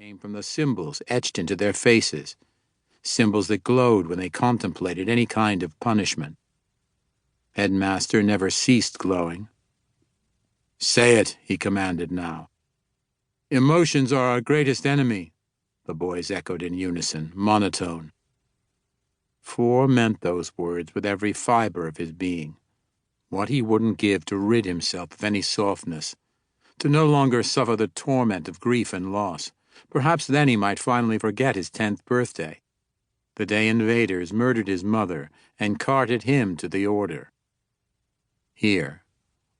came from the symbols etched into their faces, symbols that glowed when they contemplated any kind of punishment. Headmaster never ceased glowing. "Say it," he commanded now. "Emotions are our greatest enemy," the boys echoed in unison, monotone. Four meant those words with every fiber of his being. What he wouldn't give to rid himself of any softness, to no longer suffer the torment of grief and loss. Perhaps then he might finally forget his 10th birthday, the day invaders murdered his mother and carted him to the order. Here,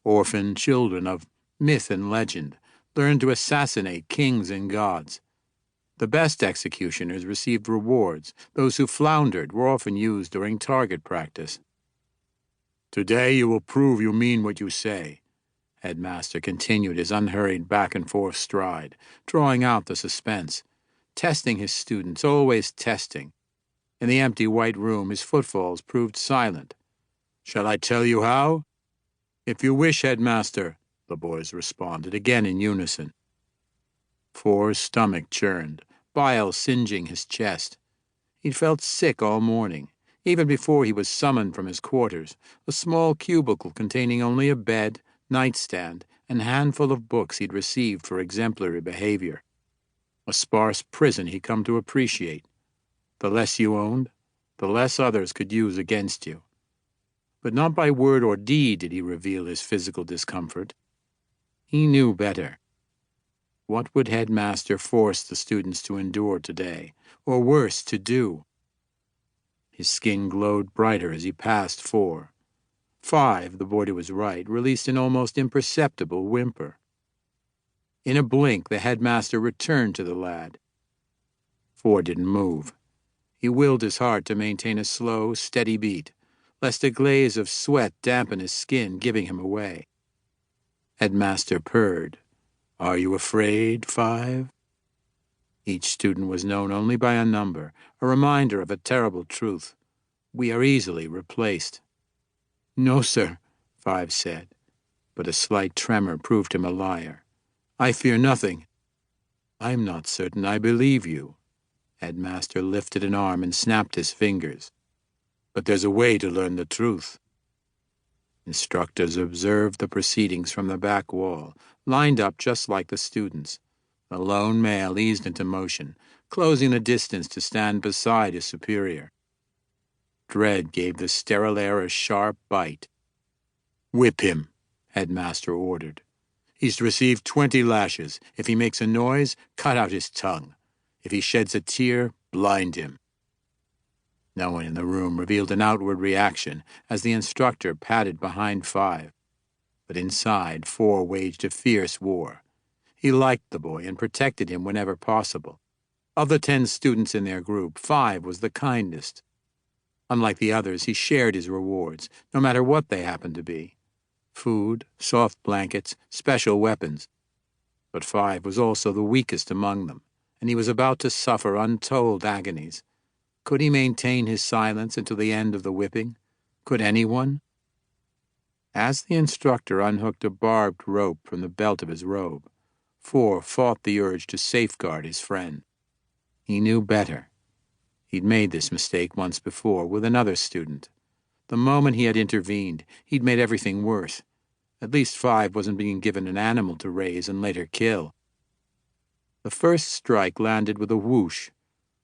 orphan children of myth and legend learned to assassinate kings and gods. The best executioners received rewards. Those who floundered were often used during target practice. "Today you will prove you mean what you say," Headmaster continued his unhurried back-and-forth stride, drawing out the suspense, testing his students, always testing. In the empty white room, his footfalls proved silent. "Shall I tell you how?" "If you wish, Headmaster," the boys responded, again in unison. Four's stomach churned, bile singeing his chest. He'd felt sick all morning, even before he was summoned from his quarters, a small cubicle containing only a bed, nightstand, and a handful of books he'd received for exemplary behavior. A sparse prison he'd come to appreciate. The less you owned, the less others could use against you. But not by word or deed did he reveal his physical discomfort. He knew better. What would Headmaster force the students to endure today, or worse, to do? His skin glowed brighter as he passed 4. 5, the boy who was right, released an almost imperceptible whimper. In a blink, the Headmaster returned to the lad. 4 didn't move. He willed his heart to maintain a slow, steady beat, lest a glaze of sweat dampen his skin, giving him away. Headmaster purred. "Are you afraid, 5? Each student was known only by a number, a reminder of a terrible truth. We are easily replaced. "No, sir," 5 said, but a slight tremor proved him a liar. "I fear nothing." "I'm not certain I believe you." Headmaster lifted an arm and snapped his fingers. "But there's a way to learn the truth." Instructors observed the proceedings from the back wall, lined up just like the students. The lone male eased into motion, closing the distance to stand beside his superior. Dread gave the sterile air a sharp bite. "Whip him," Headmaster ordered. "He's to receive 20 lashes. If he makes a noise, cut out his tongue. If he sheds a tear, blind him." No one in the room revealed an outward reaction as the instructor padded behind 5. But inside, 4 waged a fierce war. He liked the boy and protected him whenever possible. Of the 10 students in their group, 5 was the kindest. Unlike the others, he shared his rewards, no matter what they happened to be. Food, soft blankets, special weapons. But 5 was also the weakest among them, and he was about to suffer untold agonies. Could he maintain his silence until the end of the whipping? Could anyone? As the instructor unhooked a barbed rope from the belt of his robe, 4 fought the urge to safeguard his friend. He knew better. He'd made this mistake once before with another student. The moment he had intervened, he'd made everything worse. At least 5 wasn't being given an animal to raise and later kill. The first strike landed with a whoosh.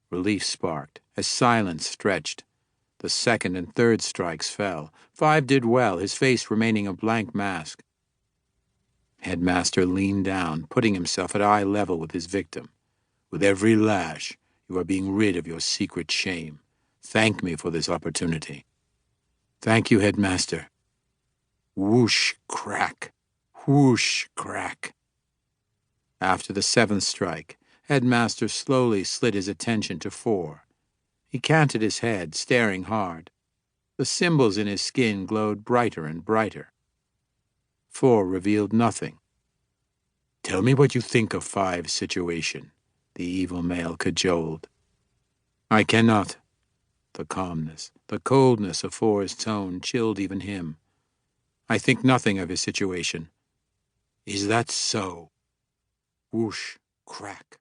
Relief sparked as silence stretched. The second and third strikes fell. 5 did well, his face remaining a blank mask. Headmaster leaned down, putting himself at eye level with his victim. "With every lash, you are being rid of your secret shame. Thank me for this opportunity." "Thank you, Headmaster." Whoosh, crack. Whoosh, crack. After the 7th strike, Headmaster slowly slid his attention to 4. He canted his head, staring hard. The symbols in his skin glowed brighter and brighter. 4 revealed nothing. "Tell me what you think of 5's situation," the evil male cajoled. "I cannot." The calmness, the coldness of 4's tone chilled even him. "I think nothing of his situation." "Is that so?" Whoosh, crack.